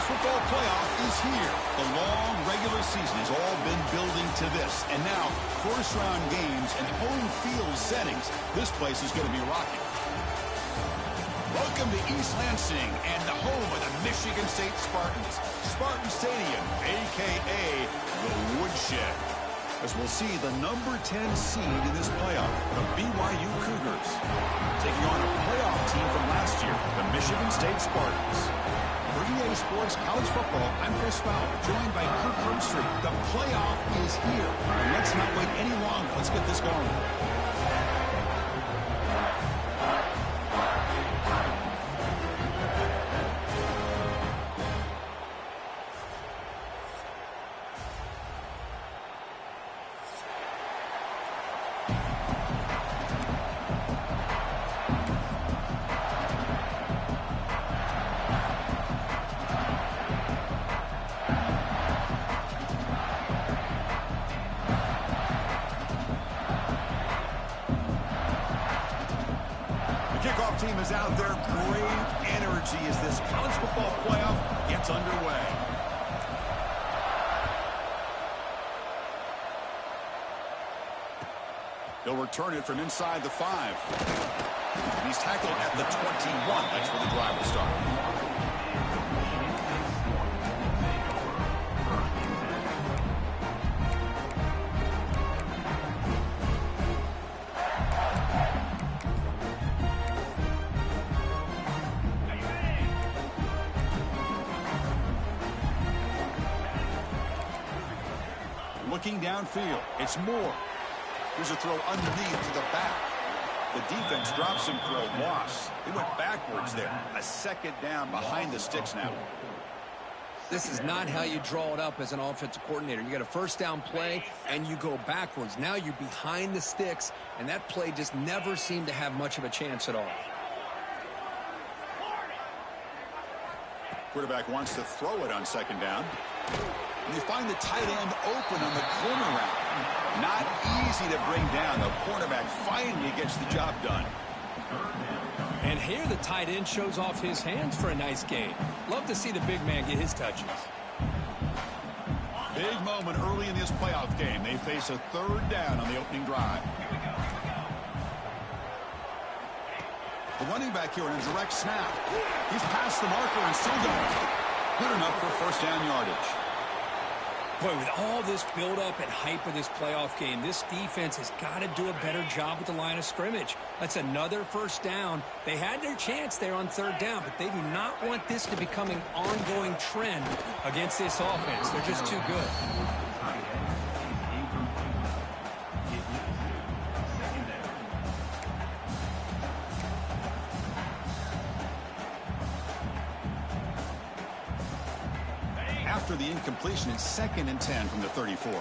college football playoff is here. The long regular season has all been building to this. And now, first-round games and home field settings. This place is going to be rocking. Welcome to East Lansing and the home of the Michigan State Spartans. Spartan Stadium, a.k.a. the Woodshed. As we'll see the number 10 seed in this playoff, the BYU Cougars, taking on a playoff team from last year, the Michigan State Spartans. For EA Sports College Football, I'm Chris Fowler, joined by Kirk Herbstreit. The playoff is here. And let's not wait any longer. Let's get this going. Team is out there. Great energy as this college football playoff gets underway. He'll return it from inside the 5. And he's tackled at the 21. That's where the drive will start. Looking downfield, it's Moore. Here's a throw underneath to the back. The defense drops him for a loss. He went backwards there. A second down behind the sticks now. This is not how you draw it up as an offensive coordinator. You got a first down play, and you go backwards. Now you're behind the sticks, and that play just never seemed to have much of a chance at all. Quarterback wants to throw it on second down. And they find the tight end open on the corner route. Not easy to bring down. The cornerback finally gets the job done. And here the tight end shows off his hands for a nice gain. Love to see the big man get his touches. Big moment early in this playoff game. They face a third down on the opening drive. The running back here in a direct snap. He's past the marker and still going. Good enough for first down yardage. Boy, with all this build-up and hype of this playoff game, this defense has got to do a better job with the line of scrimmage. That's another first down. They had their chance there on third down, but they do not want this to become an ongoing trend against this offense. They're just too good. After the incompletion, it's 2nd and 10 from the 34.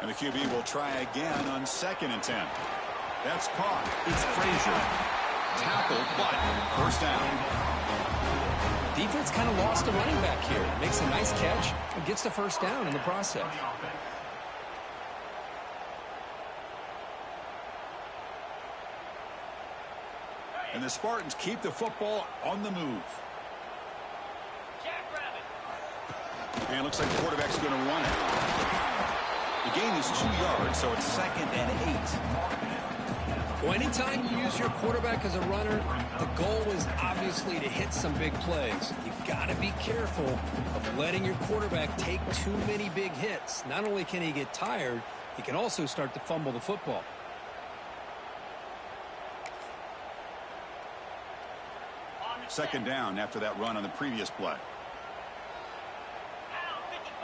And the QB will try again on 2nd and 10. That's caught. It's Frazier. Tackled, but first down. Defense kind of lost a running back here. Makes a nice catch and gets the first down in the process. And the Spartans keep the football on the move. And looks like the quarterback's going to run it. The gain is 2 yards, so it's 2nd and 8. Well, anytime you use your quarterback as a runner, the goal is obviously to hit some big plays. You've got to be careful of letting your quarterback take too many big hits. Not only can he get tired, he can also start to fumble the football. Second down after that run on the previous play.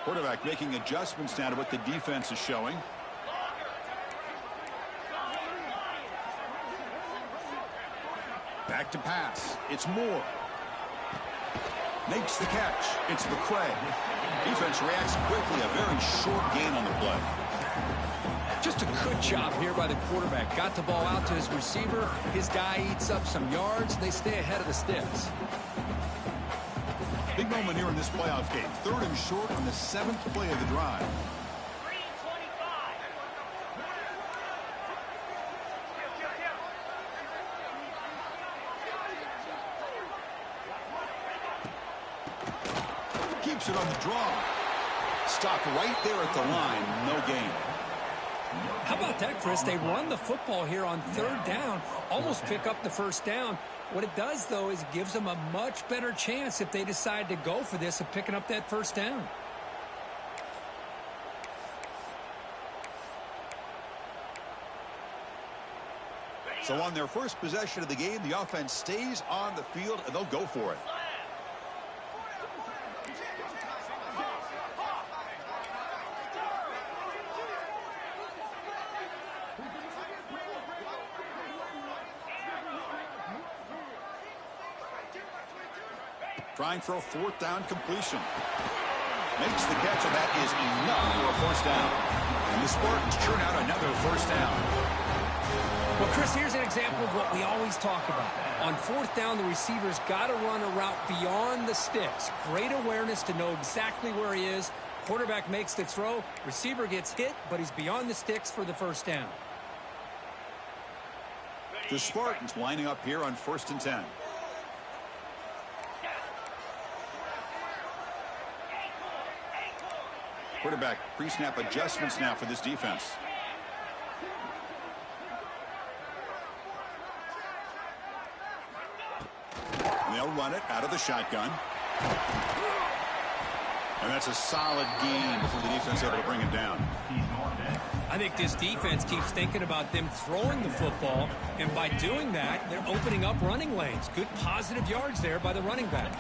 Quarterback making adjustments now to what the defense is showing. Back to pass. It's Moore. Makes the catch. It's McCray. Defense reacts quickly. A very short gain on the play. Just a good job here by the quarterback. Got the ball out to his receiver. His guy eats up some yards. They stay ahead of the sticks. Big moment here in this playoff game. 3rd and short on the 7th play of the drive. keeps it on the draw. Stopped right there at the line. No gain. How about that, Chris? They run the football here on third down, almost pick up the first down. What it does, though, is it gives them a much better chance if they decide to go for this of picking up that first down. So on their first possession of the game, the offense stays on the field, and they'll go for it. Trying for a fourth down completion. Makes the catch, and that is enough for a first down. And the Spartans churn out another first down. Well, Chris, here's an example of what we always talk about. On fourth down, the receiver's got to run a route beyond the sticks. Great awareness to know exactly where he is. Quarterback makes the throw. Receiver gets hit, but he's beyond the sticks for the first down. The Spartans lining up here on 1st and 10. Quarterback pre-snap adjustments now for this defense. And they'll run it out of the shotgun. And that's a solid gain before the defense able to bring it down. I think this defense keeps thinking about them throwing the football, and by doing that, they're opening up running lanes. Good positive yards there by the running back.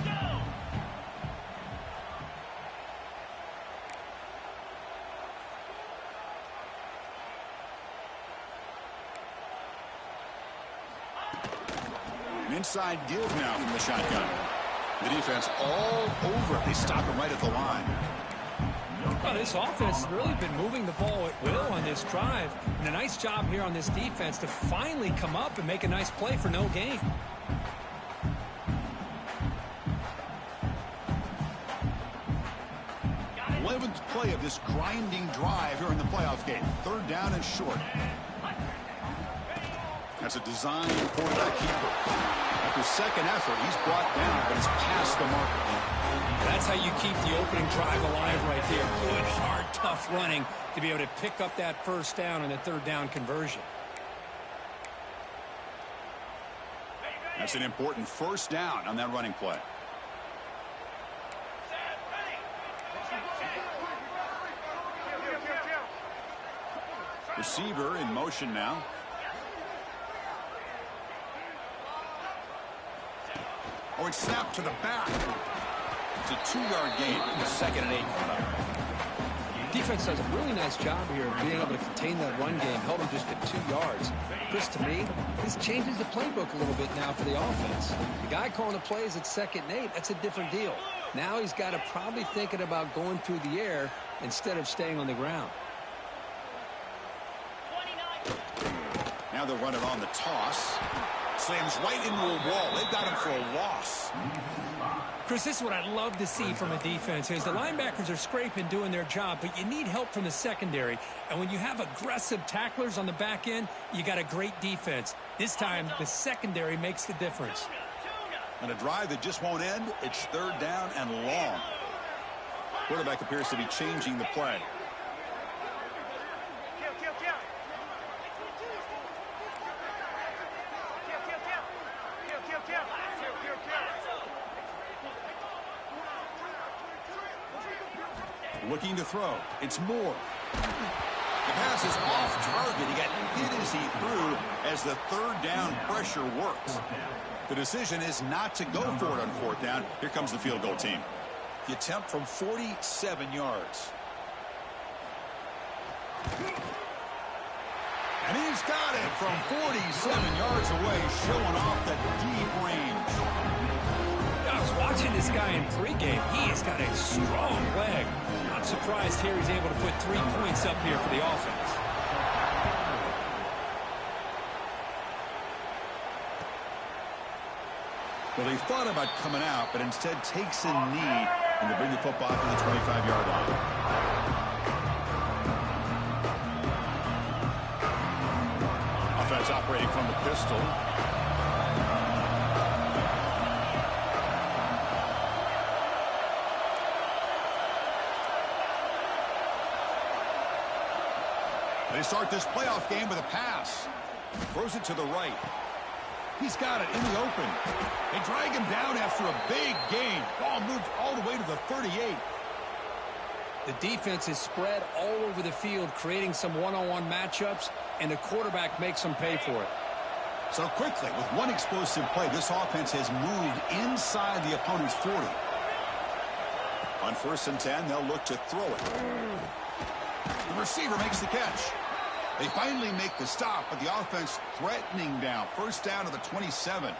Inside deals now from the shotgun. The defense all over it. They stop him right at the line. Well, this offense has really been moving the ball at will on this drive. And a nice job here on this defense to finally come up and make a nice play for no gain. The 11th play of this grinding drive here in the playoff game. Third down and short. That's a design quarterback keeper. After second effort, he's brought down, but he's past the marker. That's how you keep the opening drive alive right there. Good, hard, tough running to be able to pick up that first down and the third down conversion. That's an important first down on that running play. Receiver in motion now. Oh, it's snapped to the back. It's a 2-yard gain. 2nd and 8 coming up. Defense does a really nice job here of being able to contain that run game, held him just at 2 yards. Chris, to me, this changes the playbook a little bit now for the offense. The guy calling the plays at 2nd and 8, that's a different deal. Now he's got to probably thinking about going through the air instead of staying on the ground. Now they're running on the toss. Slams right into a wall. They've got him for a loss. Chris, this is what I love to see from a defense is the linebackers are scraping, doing their job, but you need help from the secondary. And when you have aggressive tacklers on the back end, you got a great defense. This time, the secondary makes the difference. On a drive that just won't end, it's third down and long. Quarterback appears to be changing the play. Looking to throw. It's Moore. The pass is off target. He got hit as he threw as the third down pressure works. The decision is not to go for it on fourth down. Here comes the field goal team. The attempt from 47 yards. And he's got it from 47 yards away, showing off the deep range. I was watching this guy in pregame. He has got a strong leg. Not surprised here he's able to put 3 points up here for the offense. Well, he thought about coming out, but instead takes a knee and to bring the football to the 25-yard line. Offense operating from the pistol. They start this playoff game with a pass. Throws it to the right. He's got it in the open. They drag him down after a big gain. Ball moved all the way to the 38. The defense is spread all over the field, creating some one-on-one matchups, and the quarterback makes them pay for it. So quickly, with one explosive play, this offense has moved inside the opponent's 40. On 1st and 10, they'll look to throw it. The receiver makes the catch. They finally make the stop, but the offense threatening down. 1st down to the 27.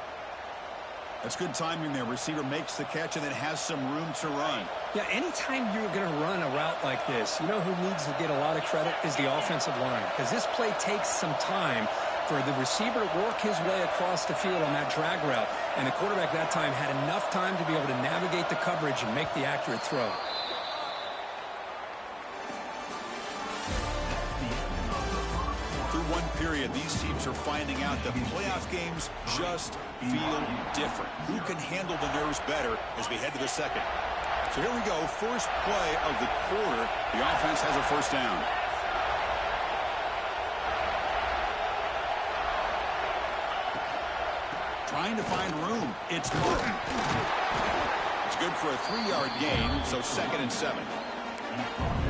That's good timing there. Receiver makes the catch and then has some room to run. Yeah, anytime you're going to run a route like this, you know who needs to get a lot of credit is the offensive line, because this play takes some time for the receiver to work his way across the field on that drag route, and the quarterback that time had enough time to be able to navigate the coverage and make the accurate throw. Through one period, these teams are finding out that playoff games just feel different. Who can handle the nerves better as we head to the second? So here we go, first play of the quarter. The offense has a 1st down. Trying to find room. It's Martin. It's good for a 3-yard gain, so 2nd and 7.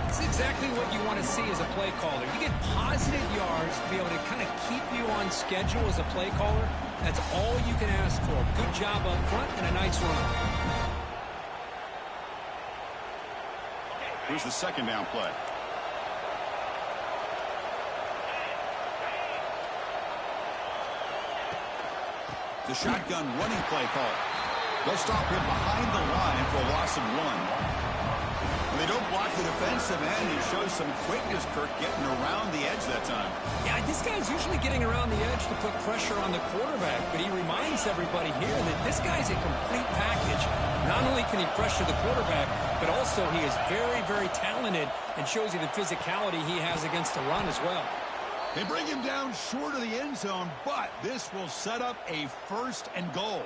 It's exactly what you want to see as a play caller. You get positive yards to be able to kind of keep you on schedule as a play caller. That's all you can ask for. Good job up front and a nice run. Here's the 2nd down play. The shotgun running play call. They'll stop him behind the line for a loss of 1. They don't block the defensive end. He shows some quickness, Kirk, getting around the edge that time. Yeah, this guy's usually getting around the edge to put pressure on the quarterback, but he reminds everybody here that this guy's a complete package. Not only can he pressure the quarterback, but also he is very, very talented and shows you the physicality he has against the run as well. They bring him down short of the end zone, but this will set up a 1st and goal.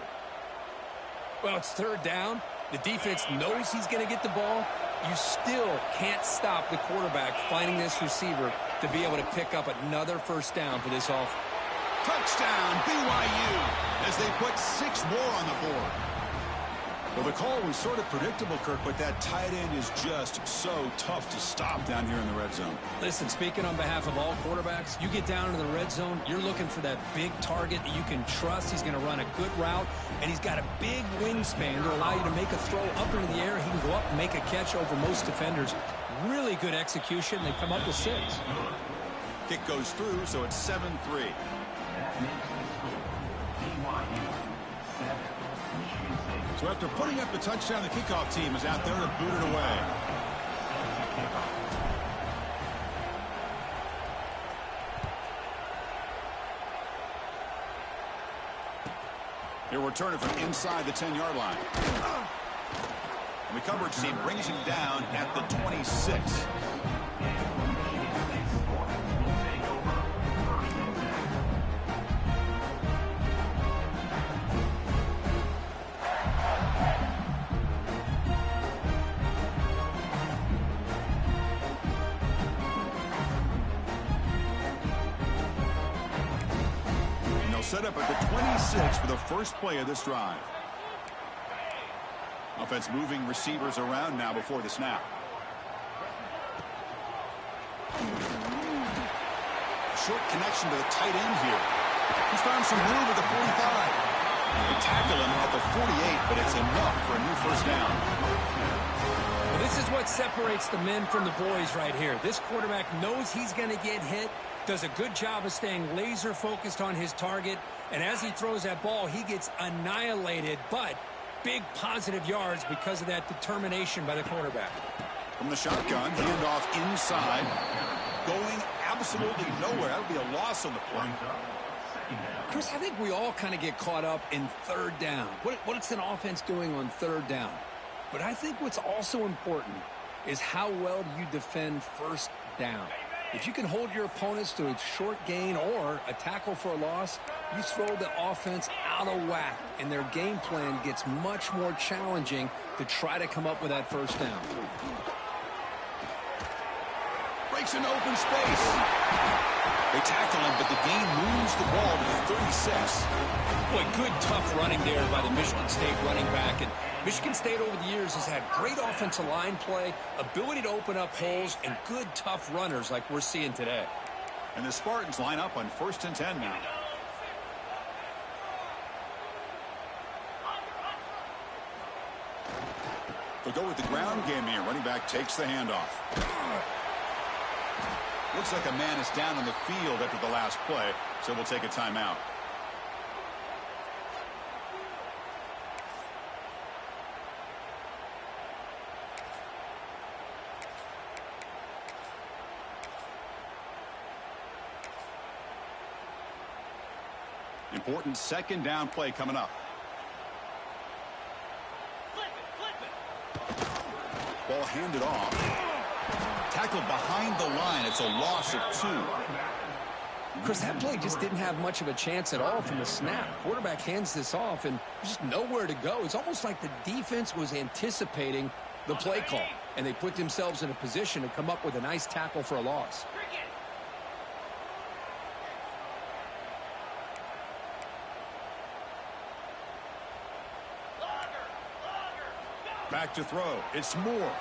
Well, it's 3rd down. The defense knows he's going to get the ball. You still can't stop the quarterback finding this receiver to be able to pick up another 1st down for this offense. Touchdown, BYU, as they put 6 more on the board. Well, the call was sort of predictable, Kirk, but that tight end is just so tough to stop down here in the red zone. Listen, speaking on behalf of all quarterbacks, you get down into the red zone, you're looking for that big target that you can trust. He's going to run a good route, and he's got a big wingspan to allow you to make a throw up into the air. He can go up and make a catch over most defenders. Really good execution. They come up with 6. Kick goes through, so it's 7-3. So after putting up the touchdown, the kickoff team is out there to boot it away. He'll return it from inside the 10-yard line. And the coverage team brings him down at the 26. Set up at the 26 for the first play of this drive. Offense moving receivers around now before the snap. Short connection to the tight end here. He's found some room at the 45. They tackle him at the 48, but it's enough for a new 1st down. Well, this is what separates the men from the boys right here. This quarterback knows he's going to get hit, does a good job of staying laser focused on his target, and as he throws that ball, he gets annihilated, but big positive yards because of that determination by the quarterback. From the shotgun, handoff inside, going absolutely nowhere. That would be a loss on the play. Chris, I think we all kind of get caught up in 3rd down. What's an offense doing on 3rd down? But I think what's also important is how well do you defend 1st down. If you can hold your opponents to a short gain or a tackle for a loss, you throw the offense out of whack, and their game plan gets much more challenging to try to come up with that 1st down. breaks into open space. They tackle him, but the gain moves the ball to the 36. Boy, good, tough running there by the Michigan State running back. And Michigan State over the years has had great offensive line play, ability to open up holes, and good, tough runners like we're seeing today. And the Spartans line up on 1st and 10 now. They'll go with the ground game here. Running back takes the handoff. Looks like a man is down on the field after the last play, so we'll take a timeout. Important 2nd down play coming up. Ball handed off. Tackled behind the line. It's a loss of 2. Chris, that play just didn't have much of a chance at all from the snap. Quarterback hands this off, and there's just nowhere to go. It's almost like the defense was anticipating the play call, and they put themselves in a position to come up with a nice tackle for a loss. Back to throw. It's Moore.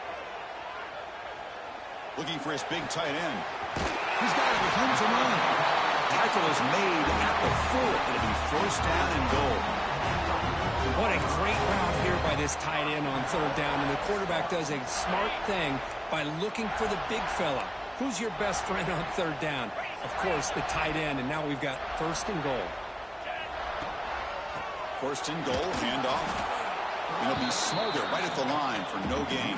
Looking for his big tight end. He's got it with room to run. Tackle is made at the 4. It'll be 1st down and goal. What a great route here by this tight end on 3rd down. And the quarterback does a smart thing by looking for the big fella. Who's your best friend on 3rd down? Of course, the tight end. And now we've got 1st and goal. 1st and goal. Handoff. It'll be Smolder right at the line for no gain.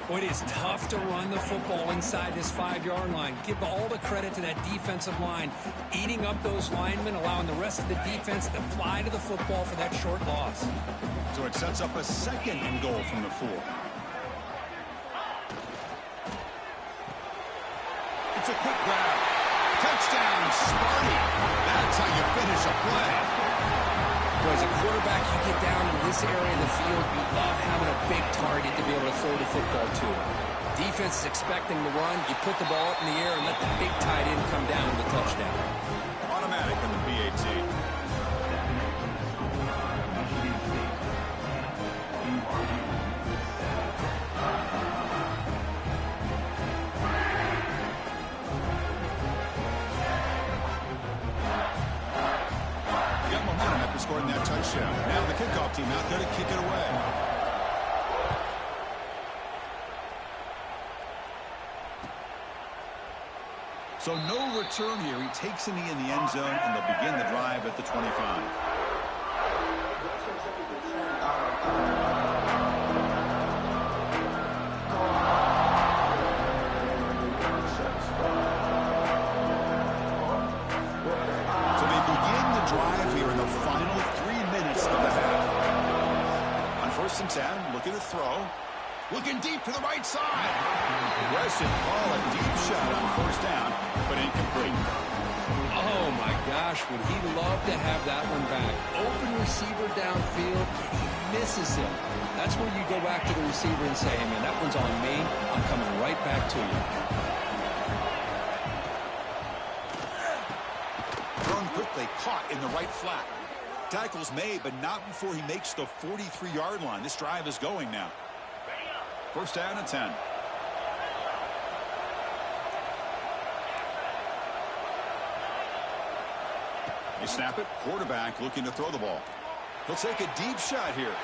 Boy, it is tough to run the football inside this 5-yard line. Give all the credit to that defensive line, eating up those linemen, allowing the rest of the defense to fly to the football for that short loss. So it sets up a 2nd and goal from the 4. It's a quick grab. Touchdown, Sparty. That's how you finish a play. As a quarterback, you get down in this area of the field, you love having a big target to be able to throw the football to. Defense is expecting the run. You put the ball up in the air and let the big tight end come down with the touchdown. Automatic on the BAT. Scoring that touchdown. Now the kickoff team out there to kick it away. So no return here. He takes a knee in the end zone, and they'll begin the drive at the 25. And 10, looking to throw. Looking deep to the right side. Aggressive ball, a deep shot on 1st down, but incomplete. Oh, my gosh, would he love to have that one back. Open receiver downfield, and he misses him. That's where you go back to the receiver and say, hey, man, that one's on me. I'm coming right back to you. Thrown quickly, caught in the right flat. Tackle's made, but not before he makes the 43-yard line. This drive is going now. 1st down and 10. They snap it. Quarterback looking to throw the ball. He'll take a deep shot here.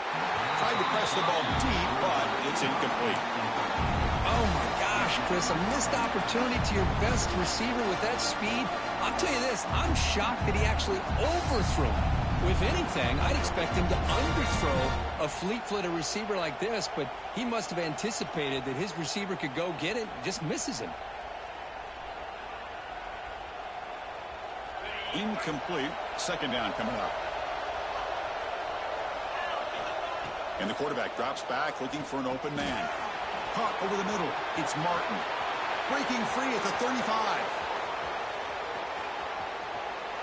Tried to press the ball deep, but it's incomplete. Oh, my gosh, Chris, a missed opportunity to your best receiver with that speed. I'll tell you this, I'm shocked that he actually overthrew him. If anything, I'd expect him to underthrow a fleet-footed receiver like this, but he must have anticipated that his receiver could go get it, just misses him. Incomplete. 2nd down coming up. And the quarterback drops back, looking for an open man. Caught over the middle. It's Martin. Breaking free at the 35.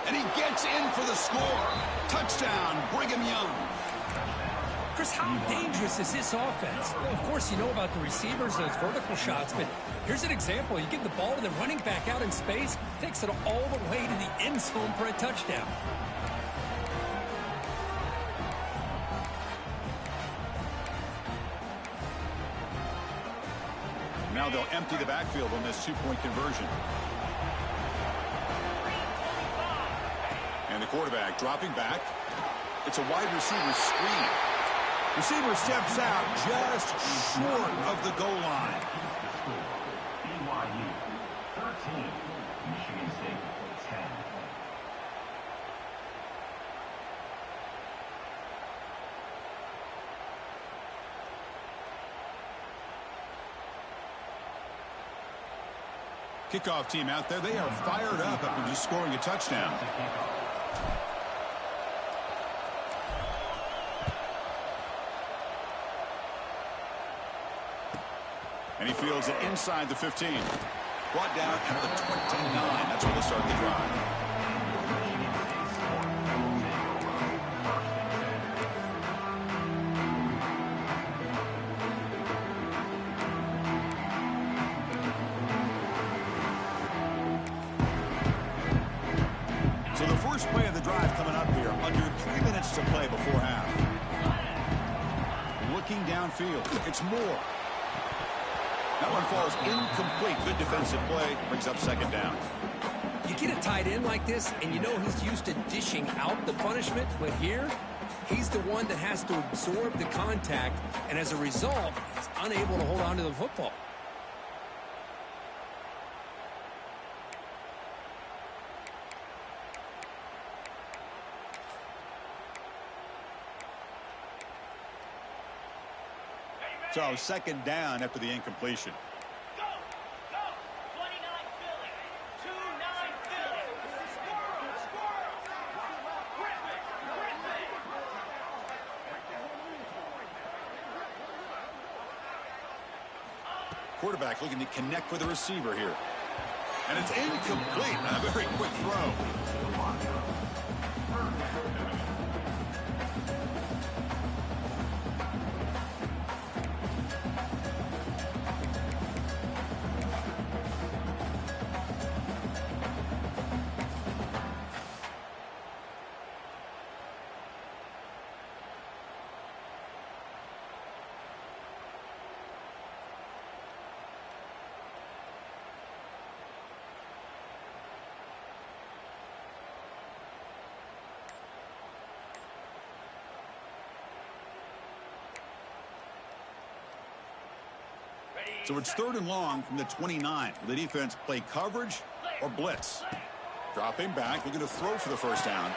And he gets in for the score. Touchdown, Brigham Young. Chris, how dangerous is this offense? Well, of course, you know about the receivers, those vertical shots, but here's an example. You give the ball to the running back out in space, takes it all the way to the end zone for a touchdown. Now they'll empty the backfield on this two-point conversion. And the quarterback dropping back. It's a wide receiver screen. Receiver steps out just short of the goal line. BYU 13, Michigan State 10. Kickoff team out there, they are fired up after just scoring a touchdown. And he fields it inside the 15. Brought down at the 29. That's where they'll start the drive. So the first play of the drive coming up here. Under 3 minutes to play before half. Looking downfield. It's Moore. That one falls incomplete. Good defensive play. Brings up second down. You get a tight end like this, and you know he's used to dishing out the punishment, but here, he's the one that has to absorb the contact, and as a result, he's unable to hold on to the football. So second down after the incompletion. Go! 29 Philly. 2-9 Philly. Squirrel! Griffin! Quarterback looking to connect with the receiver here. And it's incomplete. A very quick throw. So it's third and long from the 29. Will the defense play coverage or blitz? Dropping back, looking to throw for the first down.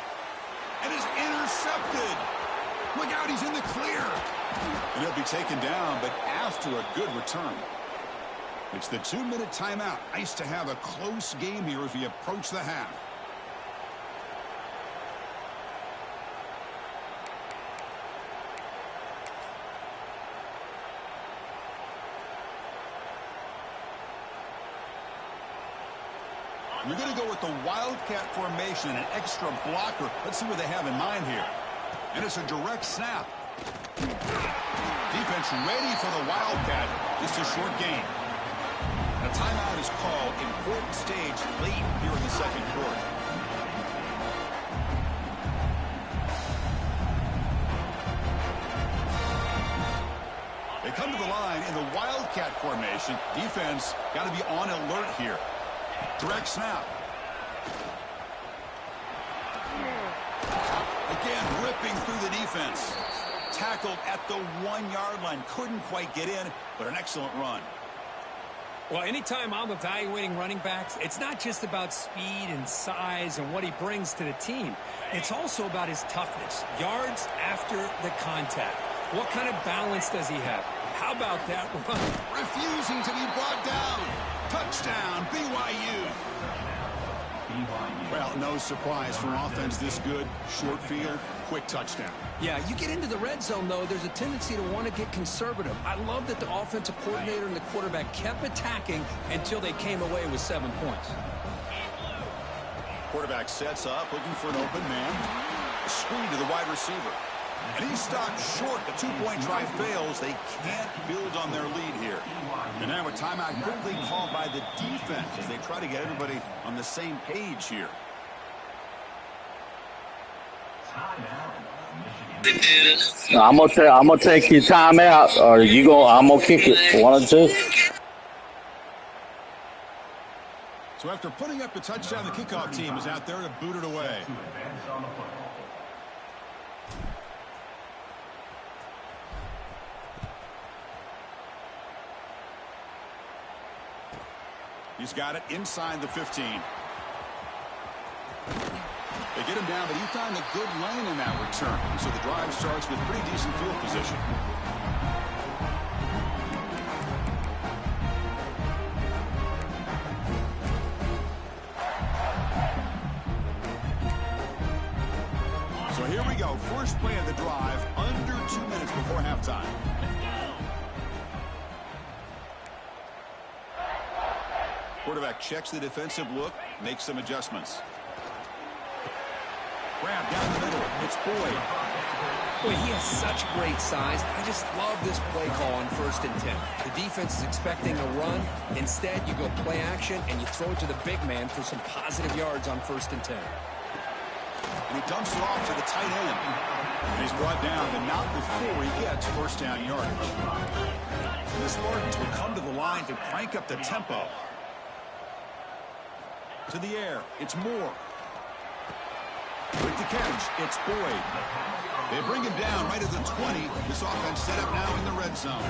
And is intercepted. Look out, he's in the clear. And he'll be taken down, but after a good return. It's the 2-minute timeout. Nice to have a close game here as we approach the half. You're going to go with the Wildcat formation, an extra blocker. Let's see what they have in mind here. And it's a direct snap. Defense ready for the Wildcat. Just a short game. A timeout is called. Important stage late here in the second quarter. They come to the line in the Wildcat formation. Defense got to be on alert here. Direct snap. Again, ripping through the defense. Tackled at the 1-yard line. Couldn't quite get in, but an excellent run. Well, anytime I'm evaluating running backs, it's not just about speed and size and what he brings to the team. It's also about his toughness. Yards after the contact. What kind of balance does he have? How about that run? Refusing to be brought down. Touchdown, BYU. Well, no surprise for an offense this good. Short field, quick touchdown. Yeah, you get into the red zone, though, there's a tendency to want to get conservative. I love that the offensive coordinator and the quarterback kept attacking until they came away with 7 points. Quarterback sets up, looking for an open man. A screen to the wide receiver. And he's stopped short. The two-point try fails. They can't build on their lead here. And now a timeout quickly called by the defense as they try to get everybody on the same page here. No, I'm gonna take your timeout, or I'm gonna kick it. One or two. So after putting up a touchdown, the kickoff team is out there to boot it away. He's got it inside the 15. They get him down, but he found a good lane in that return. So the drive starts with pretty decent field position. So here we go. First play of the drive, under 2 minutes before halftime. Quarterback checks the defensive look, makes some adjustments. Grab down the middle. It's Boyd. Boy, he has such great size. I just love this play call on 1st and 10. The defense is expecting a run. Instead, you go play action, and you throw it to the big man for some positive yards on 1st and 10. And he dumps it off to the tight end. And he's brought down, but not before he gets first down yardage. And the Spartans will come to the line to crank up the tempo. To the air, it's Moore. With the catch, it's Boyd. They bring him down right at the 20. This offense set up now in the red zone.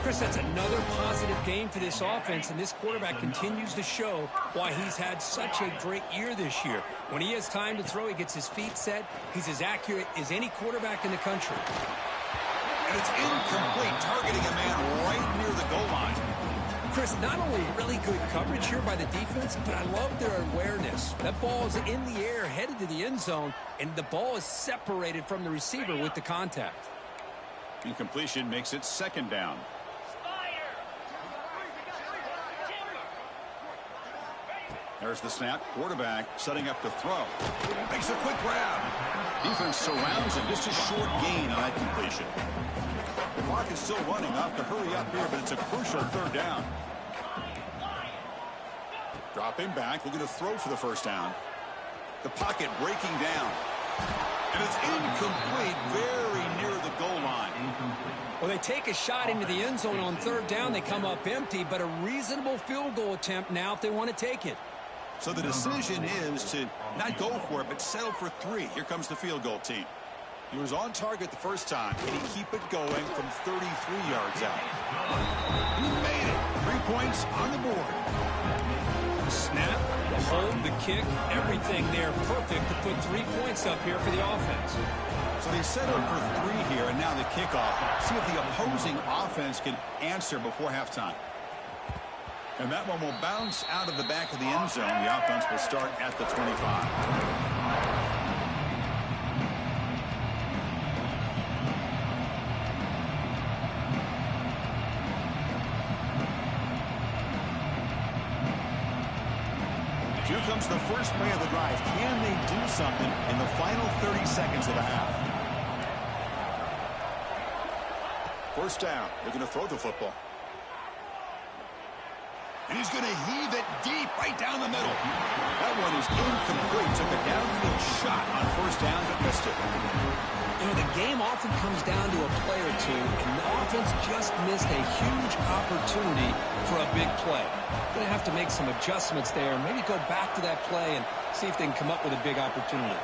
Chris, that's another positive game for this offense, and this quarterback continues to show why he's had such a great year this year. When he has time to throw, he gets his feet set. He's as accurate as any quarterback in the country. And it's incomplete, targeting a man right near the goal line. Chris, not only really good coverage here by the defense, but I love their awareness. That ball is in the air, headed to the end zone, and the ball is separated from the receiver with the contact. Incompletion makes it second down. There's the snap. Quarterback setting up to throw. Makes a quick grab. Defense surrounds him. Just a short gain on that completion. The clock is still running. Off to hurry up here, but it's a crucial third down. Dropping back, looking to throw for the first down. The pocket breaking down. And it's incomplete, very near the goal line. Well, they take a shot into the end zone on third down. They come up empty, but a reasonable field goal attempt now if they want to take it. So the decision is to not go for it, but settle for 3. Here comes the field goal team. He was on target the first time. Can he keep it going from 33 yards out? He made it. 3 points on the board. Snap, the hold, the kick, everything there perfect to put 3 points up here for the offense. So they settled for 3 here, and now the kickoff. See if the opposing offense can answer before halftime. And that one will bounce out of the back of the end zone. The offense will start at the 25. Here comes the first play of the drive. Can they do something in the final 30 seconds of the half? First down. They're going to throw the football. And he's going to heave it deep right down the middle. That one is incomplete. Took a downfield shot on first down, but missed it. You know, the game often comes down to a play or two, and the offense just missed a huge opportunity for a big play. Going to have to make some adjustments there, and maybe go back to that play and see if they can come up with a big opportunity.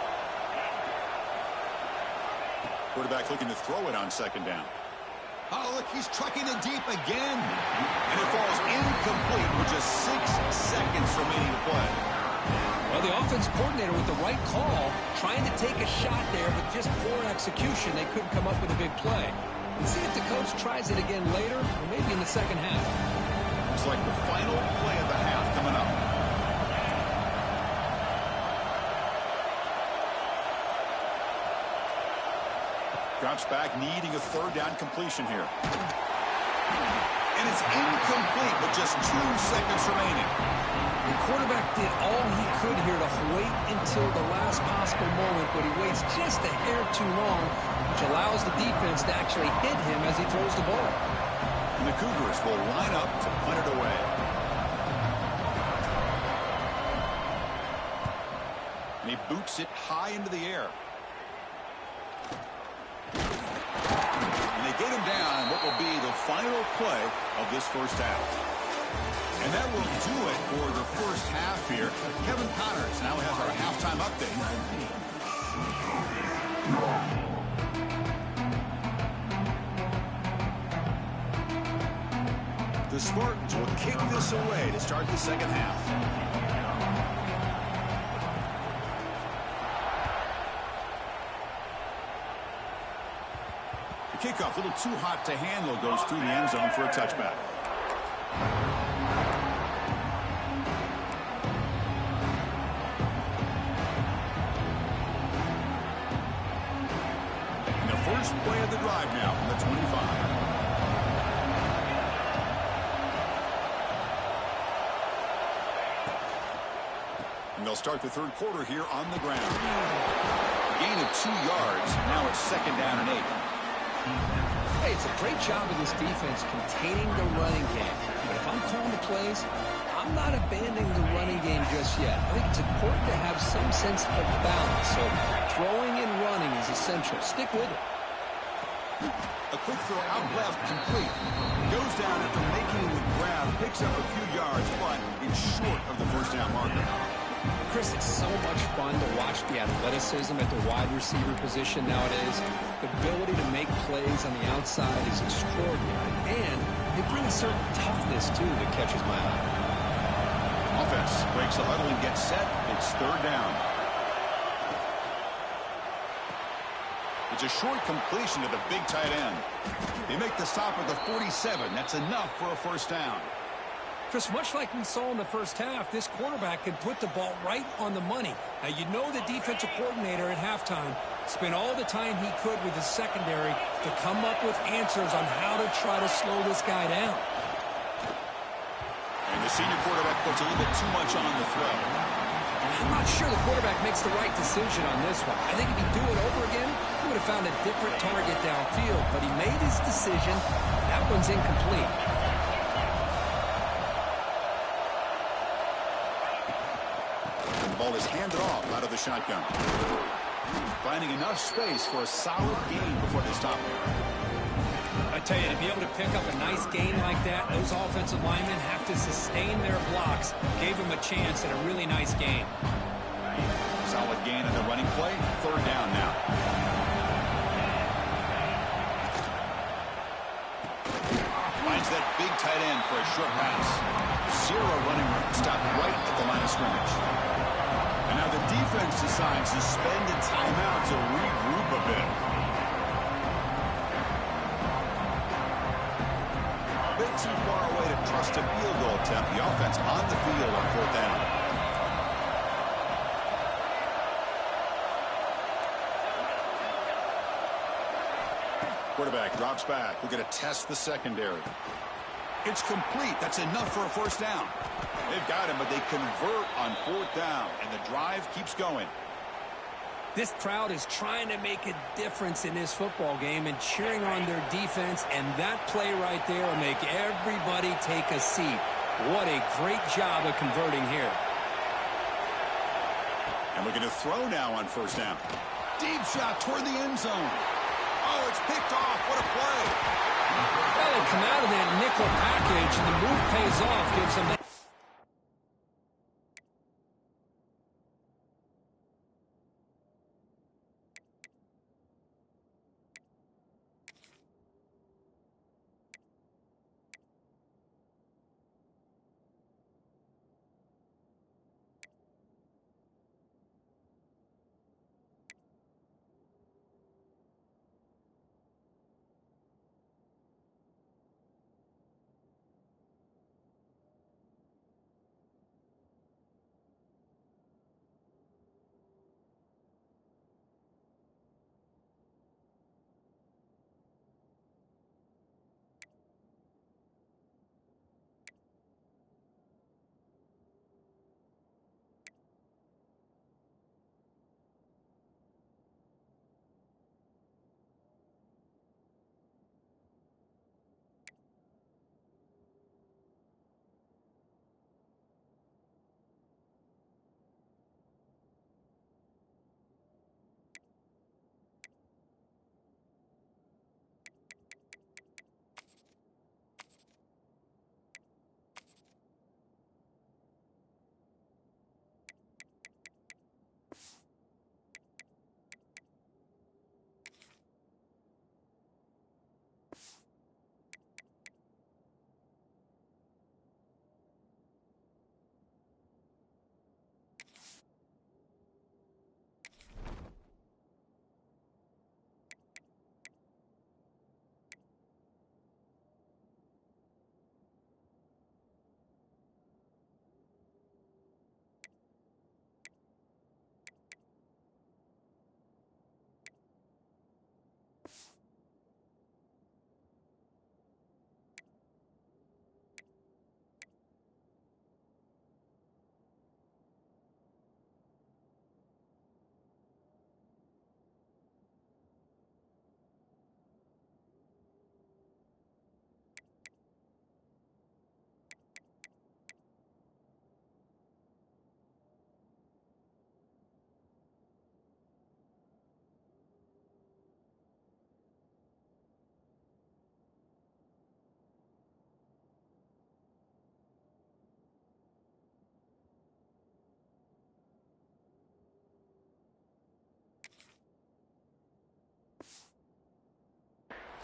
Quarterback looking to throw it on second down. Oh, look, he's trucking it deep again. And it falls incomplete with just 6 seconds remaining to play. Well, the offense coordinator with the right call, trying to take a shot there, but just poor execution. They couldn't come up with a big play. Let's see if the coach tries it again later, or maybe in the second half. Looks like the final play of the half coming up. Drops back, needing a third down completion here. And it's incomplete with just 2 seconds remaining. The quarterback did all he could here to wait until the last possible moment, but he waits just a hair too long, which allows the defense to actually hit him as he throws the ball. And the Cougars will line up to punt it away. And he boots it high into the air. And they get him down in what will be the final play of this first half. And that will do it for the first half here. Kevin Connors now has our halftime update. The Spartans will kick this away to start the second half. The kickoff, a little too hot to handle, goes through the end zone for a touchback. And the first play of the drive now from the 25. And they'll start the third quarter here on the ground. Gain of 2 yards. Now it's second down and 8. Hey, it's a great job of this defense containing the running game. But if I'm calling the plays, I'm not abandoning the running game just yet. I think it's important to have some sense of balance. So throwing and running is essential. Stick with it. A quick throw out left, complete. Goes down after making the grab, picks up a few yards, but it's short of the first down marker. Chris, it's so much fun to watch the athleticism at the wide receiver position nowadays. The ability to make plays on the outside is extraordinary. And they bring a certain toughness, too, that catches my eye. Offense breaks the huddle and gets set. It's third down. It's a short completion to the big tight end. They make the stop at the 47. That's enough for a first down. Chris, much like we saw in the first half, this quarterback can put the ball right on the money. Now, you know the defensive coordinator at halftime spent all the time he could with his secondary to come up with answers on how to try to slow this guy down. And the senior quarterback puts a little bit too much on the throw. I'm not sure the quarterback makes the right decision on this one. I think if he'd do it over again, he would have found a different target downfield. But he made his decision. That one's incomplete. The ball is handed off out of the shotgun. Finding enough space for a solid gain before they stop. I tell you, to be able to pick up a nice gain like that, those offensive linemen have to sustain their blocks. Gave him a chance at a really nice gain. Solid gain in the running play. Third down now. Finds that big tight end for a short pass. Zero running room. Stopped right at the line of scrimmage. And now the defense decides to spend a timeout to regroup a bit. A bit too far away to trust a field goal attempt. The offense on the field on fourth down. Quarterback drops back. We're going to test the secondary. It's complete. That's enough for a first down. They've got him, but they convert on fourth down, and the drive keeps going. This crowd is trying to make a difference in this football game and cheering on their defense, and that play right there will make everybody take a seat. What a great job of converting here. And we're going to throw now on first down. Deep shot toward the end zone. Oh, it's picked off. What a play. Well, they come out of that nickel package, and the move pays off, gives them that.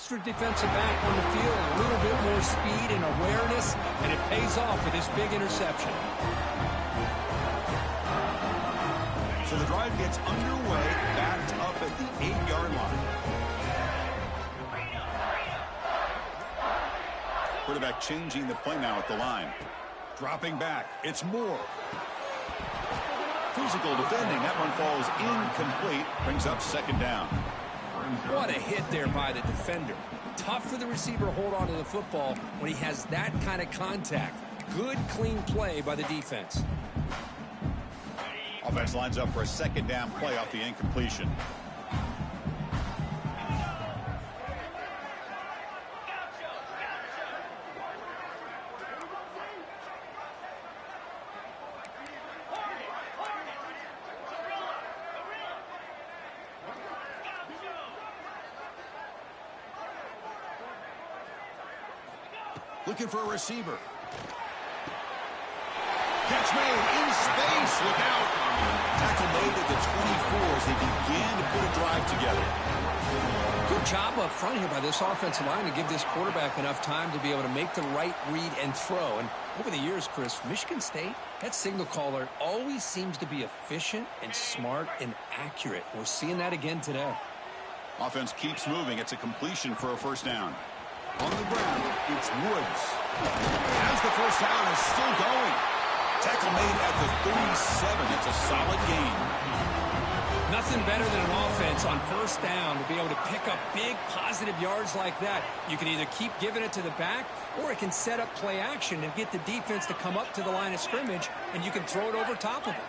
extra defensive back on the field, a little bit more speed and awareness, and it pays off with this big interception. So the drive gets underway, backed up at the 8-yard line. Quarterback changing the play now at the line. Dropping back, it's Moore. Physical defending, that one falls incomplete, brings up second down. What a hit there by the defender. Tough for the receiver to hold on to the football when he has that kind of contact. Good, clean play by the defense. Offense lines up for a second down play off the incompletion. Looking for a receiver. Catch made in space. Look out. Tackle made at the 24 as they began to put a drive together. Good job up front here by this offensive line to give this quarterback enough time to be able to make the right read and throw. And over the years, Chris, Michigan State, that signal caller always seems to be efficient and smart and accurate. We're seeing that again today. Offense keeps moving. It's a completion for a first down. On the ground, it's Woods. As the first down is still going. Tackle made at the 37. It's a solid gain. Nothing better than an offense on first down to be able to pick up big positive yards like that. You can either keep giving it to the back, or it can set up play action and get the defense to come up to the line of scrimmage, and you can throw it over top of it.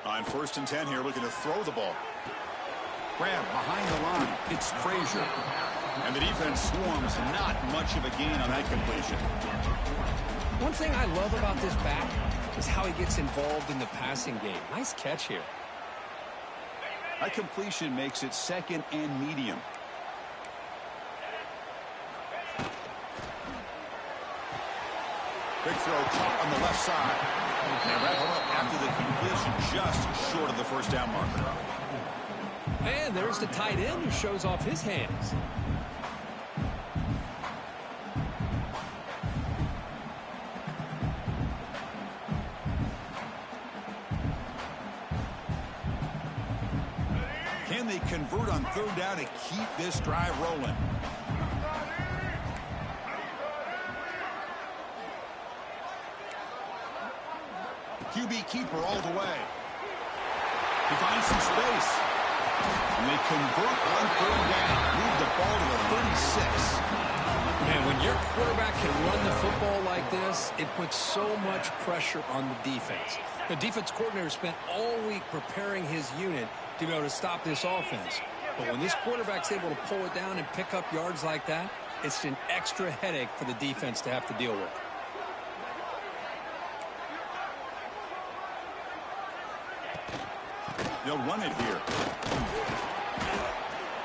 On 1st and 10 here, looking to throw the ball. Grab behind the line. It's Frazier. And the defense swarms. Not much of a gain on that completion. One thing I love about this back is how he gets involved in the passing game. Nice catch here. That completion makes it 2nd and medium. Big throw caught on the left side. They wrap him up after the completion, just short of the first down marker. And there's the tight end who shows off his hands. Can they convert on 3rd down to keep this drive rolling? QB keeper all the way. He finds some space. And they convert on 3rd down. Move the ball to the 36. Man, when your quarterback can run the football like this, it puts so much pressure on the defense. The defense coordinator spent all week preparing his unit to be able to stop this offense. But when this quarterback's able to pull it down and pick up yards like that, it's an extra headache for the defense to have to deal with. They'll run it here.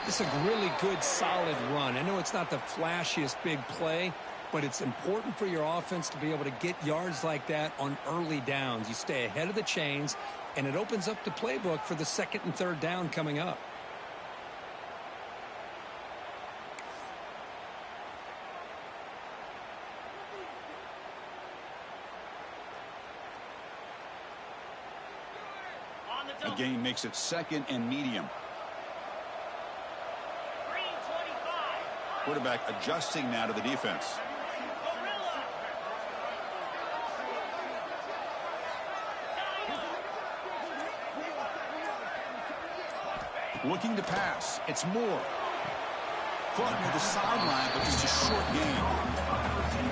It's a really good, solid run. I know it's not the flashiest big play, but it's important for your offense to be able to get yards like that on early downs. You stay ahead of the chains, and it opens up the playbook for the 2nd and 3rd down coming up. A gain makes it 2nd and medium. Quarterback adjusting now to the defense. Looking to pass. It's Moore. Caught near the sideline, but just a short gain.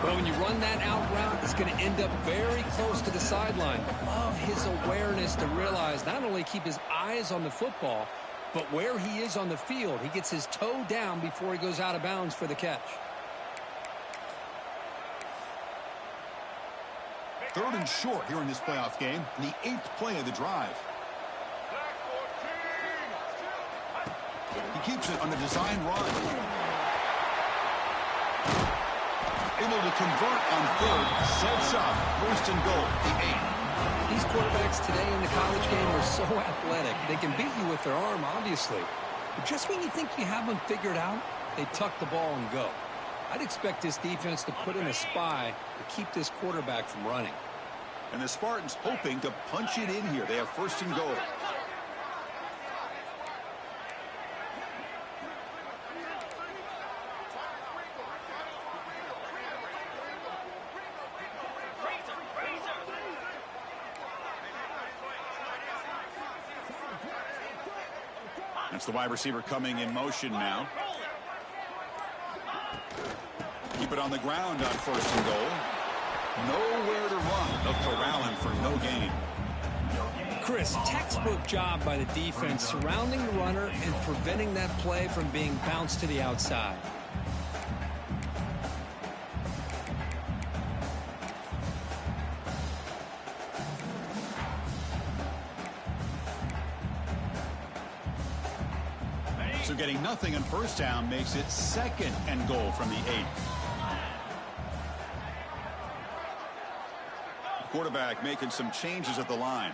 Well, when you run that out route, it's going to end up very close to the sideline. Love his awareness to realize not only keep his eyes on the football, but where he is on the field. He gets his toe down before he goes out of bounds for the catch. 3rd and short here in this playoff game, the 8th play of the drive. He keeps it on a design run. Able to convert on 3rd, sets up 1st and goal, the 8. These quarterbacks today in the college game are so athletic. They can beat you with their arm, obviously. But just when you think you have them figured out, they tuck the ball and go. I'd expect this defense to put in a spy to keep this quarterback from running. And the Spartans hoping to punch it in here. They have 1st and goal. That's the wide receiver coming in motion now. Keep it on the ground on 1st and goal. Nowhere to run. They'll corral him for no gain. Chris, textbook job by the defense surrounding the runner and preventing that play from being bounced to the outside. So getting nothing on 1st down makes it 2nd and goal from the 8. Quarterback making some changes at the line.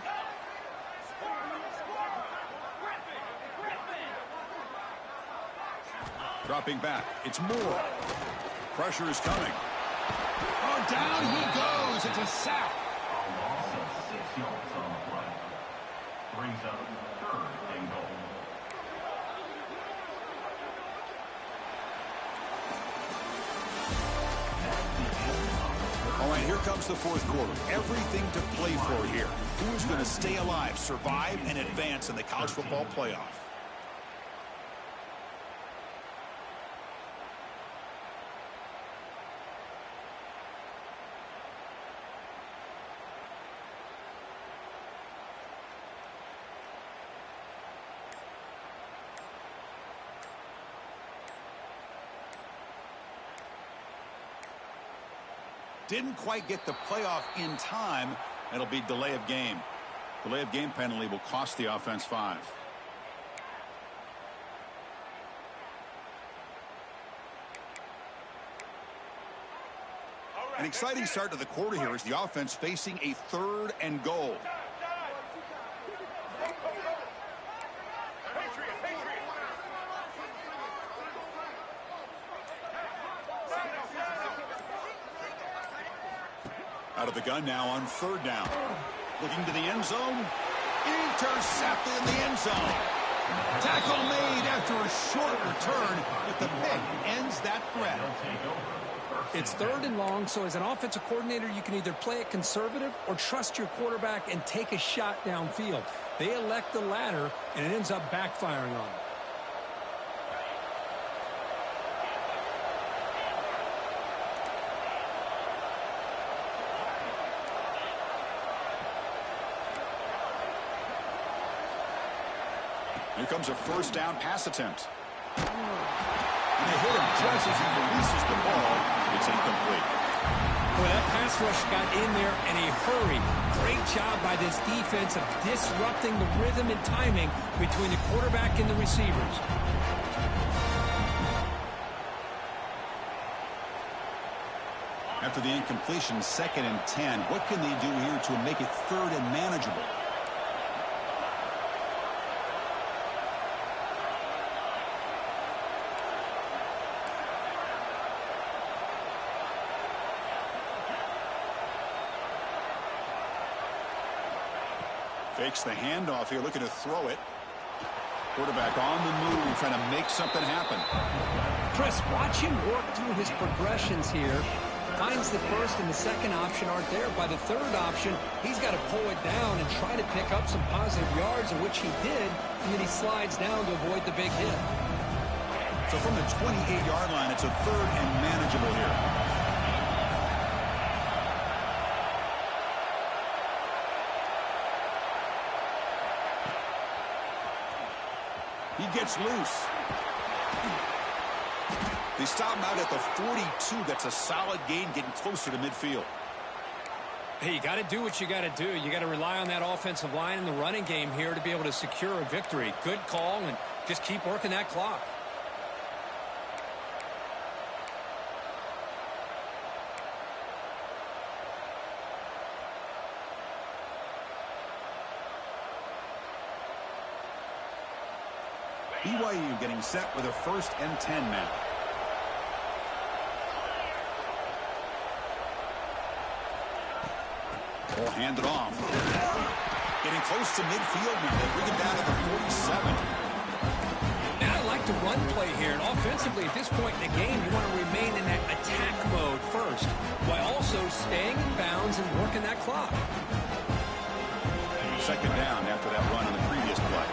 Dropping back. It's Moore. Pressure is coming. Oh, down he goes. It's a sack. A loss of 6 yards on the play. Brings up 3rd and goal. All right, here comes the 4th quarter. Everything to play for here. Who is going to stay alive, survive, and advance in the college football playoff? Didn't quite get the playoff in time. It'll be delay of game. Delay of game penalty will cost the offense 5. An exciting start to the quarter here as the offense facing a 3rd and goal. Out of the gun now on 3rd down. Looking to the end zone. Intercepted in the end zone. Tackle made after a short return, but the pick ends that threat. It's 3rd and long, so as an offensive coordinator, you can either play it conservative or trust your quarterback and take a shot downfield. They elect the latter, and it ends up backfiring on them. Here comes a 1st down pass attempt. And they hit him just as he releases the ball. It's incomplete. Boy, that pass rush got in there in a hurry. Great job by this defense of disrupting the rhythm and timing between the quarterback and the receivers. After the incompletion, 2nd and 10. What can they do here to make it 3rd and manageable? Fakes the handoff here, looking to throw it. Quarterback on the move, trying to make something happen. Chris, watch him work through his progressions here. Finds the 1st and the 2nd option aren't there. By the 3rd option, he's got to pull it down and try to pick up some positive yards, in which he did, and then he slides down to avoid the big hit. So from the 28-yard line, it's a 3rd and manageable here. He gets loose. They stop him out at the 42. That's a solid gain, getting closer to midfield. Hey, you got to do what you got to do. You got to rely on that offensive line in the running game here to be able to secure a victory. Good call, and just keep working that clock. BYU getting set with a 1st and 10 now. Will hand it off. Getting close to midfield now. They bring it down to the 47. Now I like to run play here. And offensively, at this point in the game, you want to remain in that attack mode first, while also staying in bounds and working that clock. 2nd down after that run on the previous play.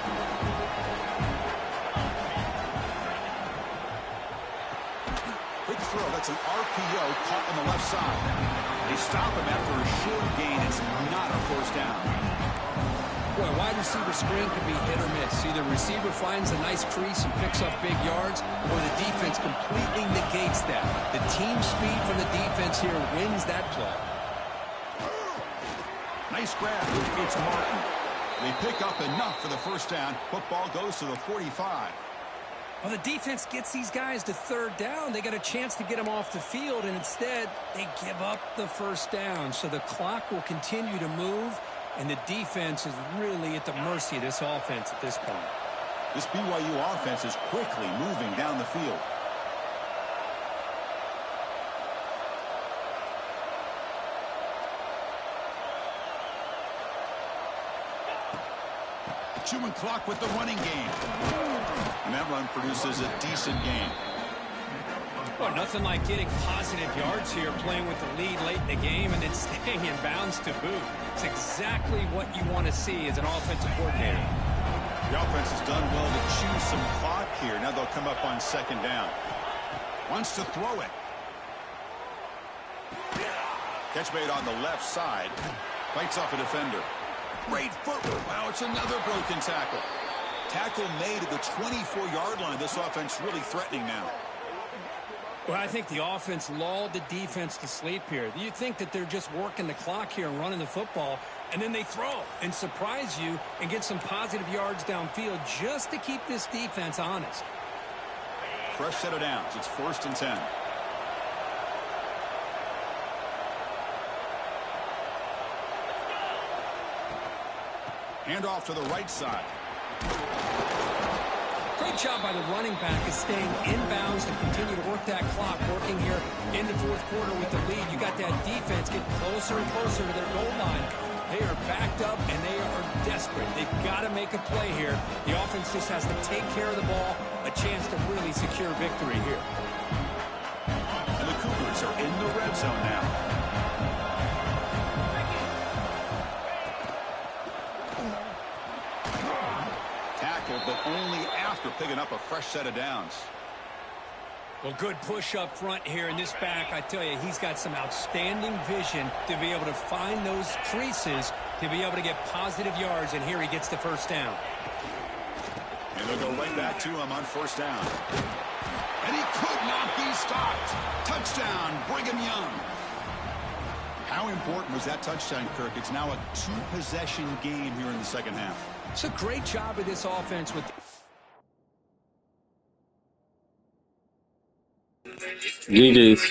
Quick throw. That's an RPO caught on the left side. They stop him after a short gain. It's not a 1st down. Boy, wide receiver screen can be hit or miss. Either receiver finds a nice crease and picks up big yards, or the defense completely negates that. The team speed from the defense here wins that play. Nice grab. It's Martin. They pick up enough for the 1st down. Football goes to the 45. Well, the defense gets these guys to 3rd down. They got a chance to get them off the field, and instead they give up the 1st down. So the clock will continue to move, and the defense is really at the mercy of this offense at this point. This BYU offense is quickly moving down the field. Chewing clock with the running game. And that run produces a decent gain. Well, nothing like getting positive yards here, playing with the lead late in the game, and then staying in bounds to boot. It's exactly what you want to see as an offensive coordinator. The offense has done well to chew some clock here. Now they'll come up on 2nd down. Wants to throw it. Catch made on the left side. Bites off a defender. Great footwork. Wow, it's another broken tackle. Tackle made at the 24-yard line. This offense really threatening now. Well, I think the offense lulled the defense to sleep here. You think that they're just working the clock here and running the football, and then they throw and surprise you and get some positive yards downfield just to keep this defense honest. Fresh set of downs. It's 1st and 10. Handoff to the right side. Great job by the running back is staying inbounds to continue to work that clock, working here in the 4th quarter with the lead. You got that defense getting closer and closer to their goal line. They are backed up, and they are desperate. They've got to make a play here. The offense just has to take care of the ball, a chance to really secure victory here. And the Cougars are in the red zone now. But only after picking up a fresh set of downs. Well, good push up front here in this back. I tell you, he's got some outstanding vision to be able to find those creases to be able to get positive yards, and here he gets the 1st down. And they'll go right back to him on 1st down. And he could not be stopped. Touchdown, Brigham Young. How important was that touchdown, Kirk? It's now a 2-possession game here in the 2nd half. It's a great job of this offense with GG's.